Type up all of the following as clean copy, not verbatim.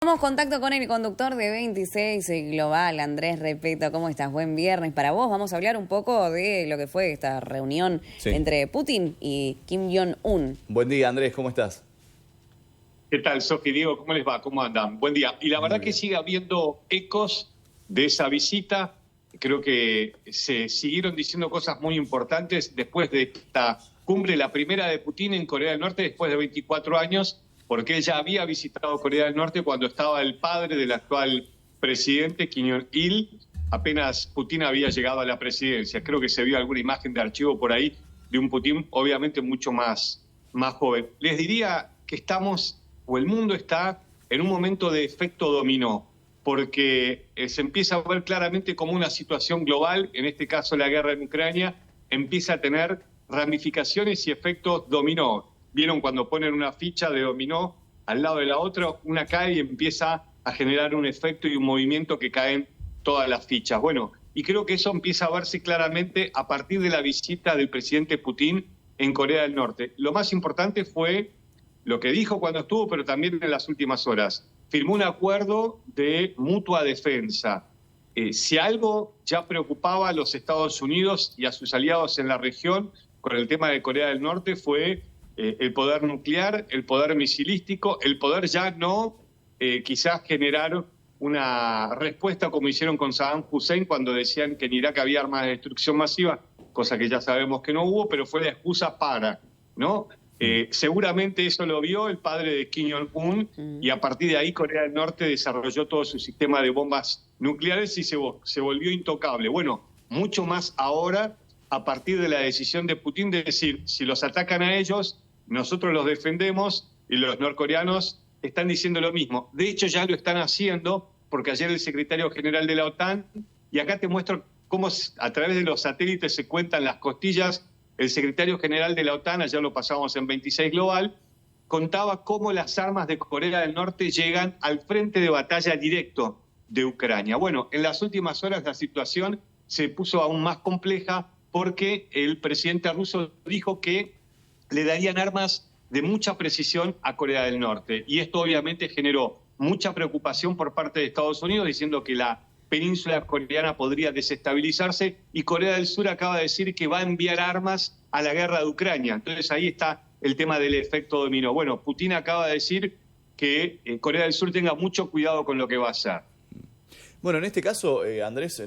Tomamos contacto con el conductor de 26 Global, Andrés Repeto. ¿Cómo estás? Buen viernes para vos. Vamos a hablar un poco de lo que fue esta reunión entre Putin y Kim Jong-un. Buen día, Andrés, ¿cómo estás? ¿Qué tal, Sofi, Diego? ¿Cómo les va? ¿Cómo andan? Buen día. Y la verdad que sigue habiendo ecos de esa visita. Creo que se siguieron diciendo cosas muy importantes después de esta cumbre, la primera de Putin en Corea del Norte después de 24 años, porque ella había visitado Corea del Norte cuando estaba el padre del actual presidente, Kim Jong-il, apenas Putin había llegado a la presidencia. Creo que se vio alguna imagen de archivo por ahí de un Putin obviamente mucho más joven. Les diría que estamos, o el mundo está, en un momento de efecto dominó, porque se empieza a ver claramente como una situación global, en este caso la guerra en Ucrania, empieza a tener ramificaciones y efectos dominó. Vieron cuando ponen una ficha de dominó al lado de la otra, una cae y empieza a generar un efecto y un movimiento que caen todas las fichas. Bueno, y creo que eso empieza a verse claramente a partir de la visita del presidente Putin en Corea del Norte. Lo más importante fue lo que dijo cuando estuvo, pero también en las últimas horas. Firmó un acuerdo de mutua defensa. Si algo ya preocupaba a los Estados Unidos y a sus aliados en la región con el tema de Corea del Norte fue el poder nuclear, el poder misilístico, el poder ya no quizás generar una respuesta como hicieron con Saddam Hussein cuando decían que en Irak había armas de destrucción masiva, cosa que ya sabemos que no hubo, pero fue la excusa para, ¿no? Seguramente eso lo vio el padre de Kim Jong-un y a partir de ahí Corea del Norte desarrolló todo su sistema de bombas nucleares y se volvió intocable. Bueno, mucho más ahora a partir de la decisión de Putin de decir, si los atacan a ellos, nosotros los defendemos, y los norcoreanos están diciendo lo mismo. De hecho, ya lo están haciendo, porque ayer el secretario general de la OTAN, y acá te muestro cómo a través de los satélites se cuentan las costillas, el secretario general de la OTAN, ayer lo pasamos en 26 Global, contaba cómo las armas de Corea del Norte llegan al frente de batalla directo de Ucrania. Bueno, en las últimas horas la situación se puso aún más compleja porque el presidente ruso dijo que le darían armas de mucha precisión a Corea del Norte. Y esto obviamente generó mucha preocupación por parte de Estados Unidos, diciendo que la península coreana podría desestabilizarse, y Corea del Sur acaba de decir que va a enviar armas a la guerra de Ucrania. Entonces ahí está el tema del efecto dominó. Bueno, Putin acaba de decir que Corea del Sur tenga mucho cuidado con lo que va a hacer. Bueno, en este caso, Andrés,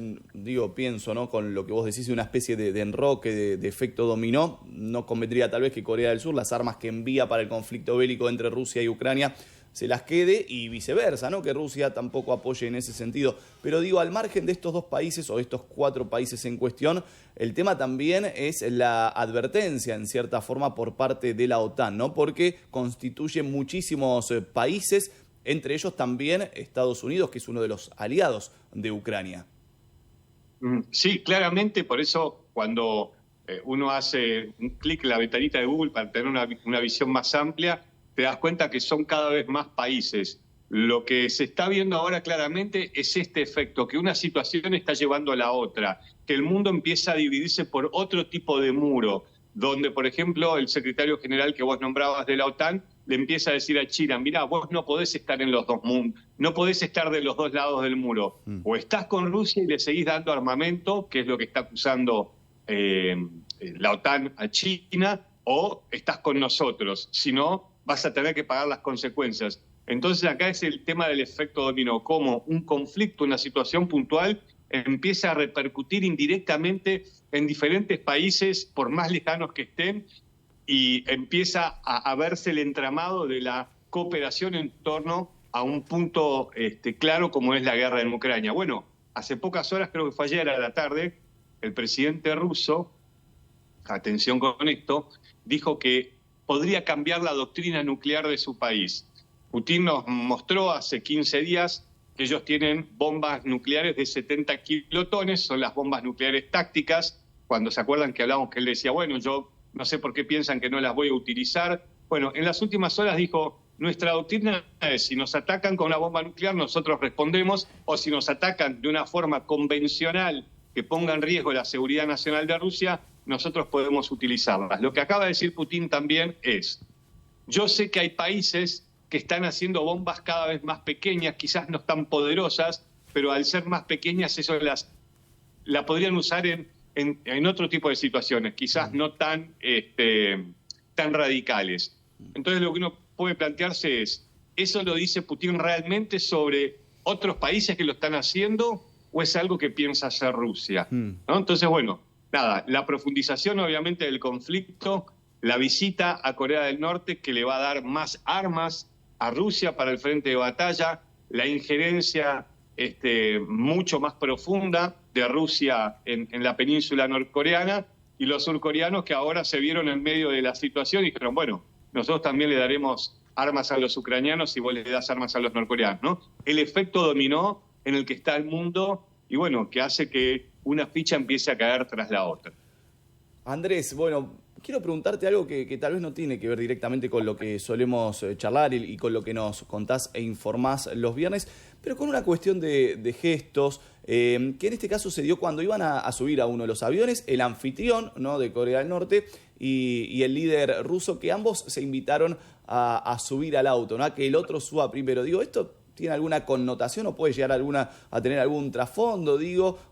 pienso, ¿no? Con lo que vos decís, una especie de enroque, de efecto dominó, no convendría tal vez que Corea del Sur, las armas que envía para el conflicto bélico entre Rusia y Ucrania, se las quede y viceversa, ¿no? Que Rusia tampoco apoye en ese sentido. Pero digo, al margen de estos dos países o de estos 4 países en cuestión, el tema también es la advertencia, en cierta forma, por parte de la OTAN, ¿no? Porque constituye muchísimos países, entre ellos también Estados Unidos, que es uno de los aliados de Ucrania. Sí, claramente, por eso cuando uno hace un clic en la ventanita de Google para tener una visión más amplia, te das cuenta que son cada vez más países. Lo que se está viendo ahora claramente es este efecto, que una situación está llevando a la otra, que el mundo empieza a dividirse por otro tipo de muro, donde, por ejemplo, el secretario general que vos nombrabas de la OTAN le empieza a decir a China, mirá, vos no podés estar en los dos mundos, no podés estar de los dos lados del muro. O estás con Rusia y le seguís dando armamento, que es lo que está acusando la OTAN a China, o estás con nosotros, si no, vas a tener que pagar las consecuencias. Entonces acá es el tema del efecto dominó, cómo un conflicto, una situación puntual, empieza a repercutir indirectamente en diferentes países, por más lejanos que estén, y empieza a verse el entramado de la cooperación en torno a un punto claro como es la guerra en Ucrania. Bueno, hace pocas horas, creo que fue ayer a la tarde, el presidente ruso, atención con esto, dijo que podría cambiar la doctrina nuclear de su país. Putin nos mostró hace 15 días que ellos tienen bombas nucleares de 70 kilotones, son las bombas nucleares tácticas. Cuando se acuerdan que hablamos que él decía, bueno, yo no sé por qué piensan que no las voy a utilizar. Bueno, en las últimas horas dijo, nuestra doctrina es, si nos atacan con una bomba nuclear, nosotros respondemos, o si nos atacan de una forma convencional que ponga en riesgo la seguridad nacional de Rusia, nosotros podemos utilizarlas. Lo que acaba de decir Putin también es, yo sé que hay países que están haciendo bombas cada vez más pequeñas, quizás no tan poderosas, pero al ser más pequeñas eso la podrían usar en otro tipo de situaciones, quizás no tan radicales. Entonces lo que uno puede plantearse es, ¿eso lo dice Putin realmente sobre otros países que lo están haciendo o es algo que piensa hacer Rusia? ¿No? Entonces, bueno, nada, la profundización obviamente del conflicto, la visita a Corea del Norte que le va a dar más armas a Rusia para el frente de batalla, la injerencia mucho más profunda de Rusia en la península norcoreana, y los surcoreanos que ahora se vieron en medio de la situación y dijeron, bueno, nosotros también le daremos armas a los ucranianos y vos le das armas a los norcoreanos, ¿no? El efecto dominó en el que está el mundo y bueno, que hace que una ficha empiece a caer tras la otra. Andrés, bueno, quiero preguntarte algo que tal vez no tiene que ver directamente con lo que solemos charlar y con lo que nos contás e informás los viernes, pero con una cuestión de gestos, que en este caso se dio cuando iban a subir a uno de los aviones, el anfitrión, ¿no?, de Corea del Norte y el líder ruso, que ambos se invitaron a subir al auto, ¿no?, a que el otro suba primero. Digo, ¿esto tiene alguna connotación o puede llegar a tener algún trasfondo,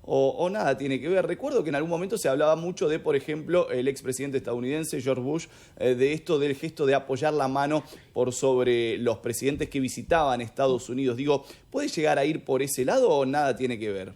o nada tiene que ver? Recuerdo que en algún momento se hablaba mucho de, por ejemplo, el expresidente estadounidense George Bush, de esto del gesto de apoyar la mano por sobre los presidentes que visitaban Estados Unidos. Digo, ¿puede llegar a ir por ese lado o nada tiene que ver?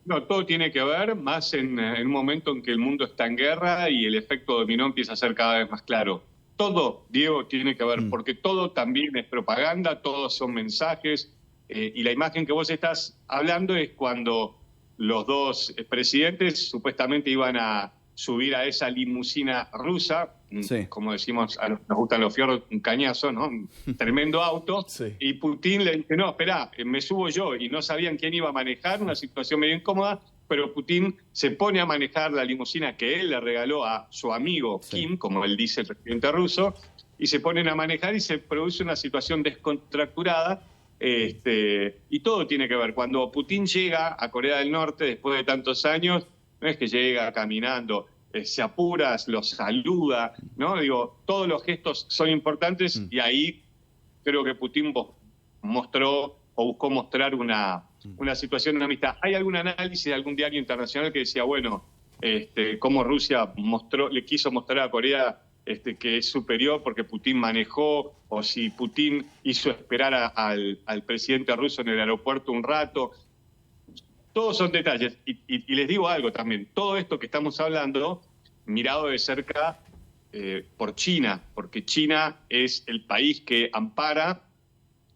No, todo tiene que ver, más en un momento en que el mundo está en guerra y el efecto dominó empieza a ser cada vez más claro. Todo, Diego, tiene que ver, porque todo también es propaganda, todos son mensajes, y la imagen que vos estás hablando es cuando los dos presidentes supuestamente iban a subir a esa limusina rusa, sí, como decimos, nos gustan los fierros, un cañazo, ¿no? Un tremendo auto, sí. Y Putin le dice, no, espera, me subo yo, y no sabían quién iba a manejar, una situación medio incómoda, pero Putin se pone a manejar la limusina que él le regaló a su amigo Kim, como él dice el presidente ruso, y se ponen a manejar y se produce una situación descontracturada, y todo tiene que ver. Cuando Putin llega a Corea del Norte después de tantos años, no es que llega caminando, se apura, los saluda, ¿no? Digo, todos los gestos son importantes y ahí creo que Putin mostró o buscó mostrar una situación de amistad. ¿Hay algún análisis de algún diario internacional que decía, bueno, cómo Rusia le quiso mostrar a Corea que es superior porque Putin manejó, o si Putin hizo esperar al presidente ruso en el aeropuerto un rato? Todos son detalles. Y les digo algo también, todo esto que estamos hablando, mirado de cerca por China, porque China es el país que ampara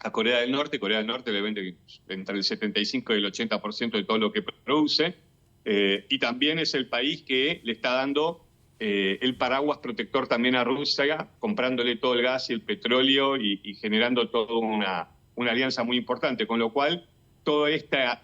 a Corea del Norte. Corea del Norte le vende entre el 75 y el 80% de todo lo que produce, y también es el país que le está dando el paraguas protector también a Rusia, comprándole todo el gas y el petróleo y generando toda una alianza muy importante, con lo cual toda esta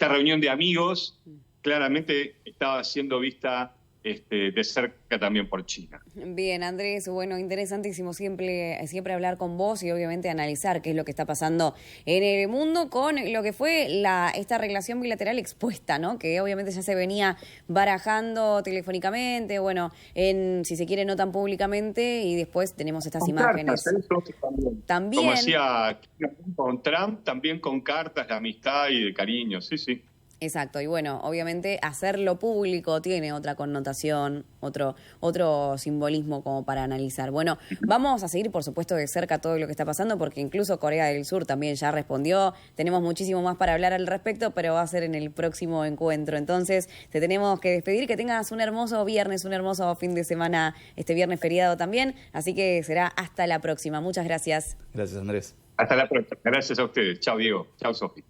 reunión de amigos claramente estaba siendo vista de cerca también por China. Bien, Andrés, bueno, interesantísimo siempre hablar con vos y obviamente analizar qué es lo que está pasando en el mundo con lo que fue esta relación bilateral expuesta, ¿no? Que obviamente ya se venía barajando telefónicamente, bueno, si se quiere no tan públicamente, y después tenemos estas imágenes. También. Como hacía con Trump, también con cartas de amistad y de cariño, sí, sí. Exacto, y bueno, obviamente hacerlo público tiene otra connotación, otro simbolismo como para analizar. Bueno, vamos a seguir, por supuesto, de cerca todo lo que está pasando, porque incluso Corea del Sur también ya respondió. Tenemos muchísimo más para hablar al respecto, pero va a ser en el próximo encuentro. Entonces, te tenemos que despedir, que tengas un hermoso viernes, un hermoso fin de semana, este viernes feriado también. Así que será hasta la próxima. Muchas gracias. Gracias, Andrés. Hasta la próxima. Gracias a ustedes. Chao, Diego. Chao, Sofi.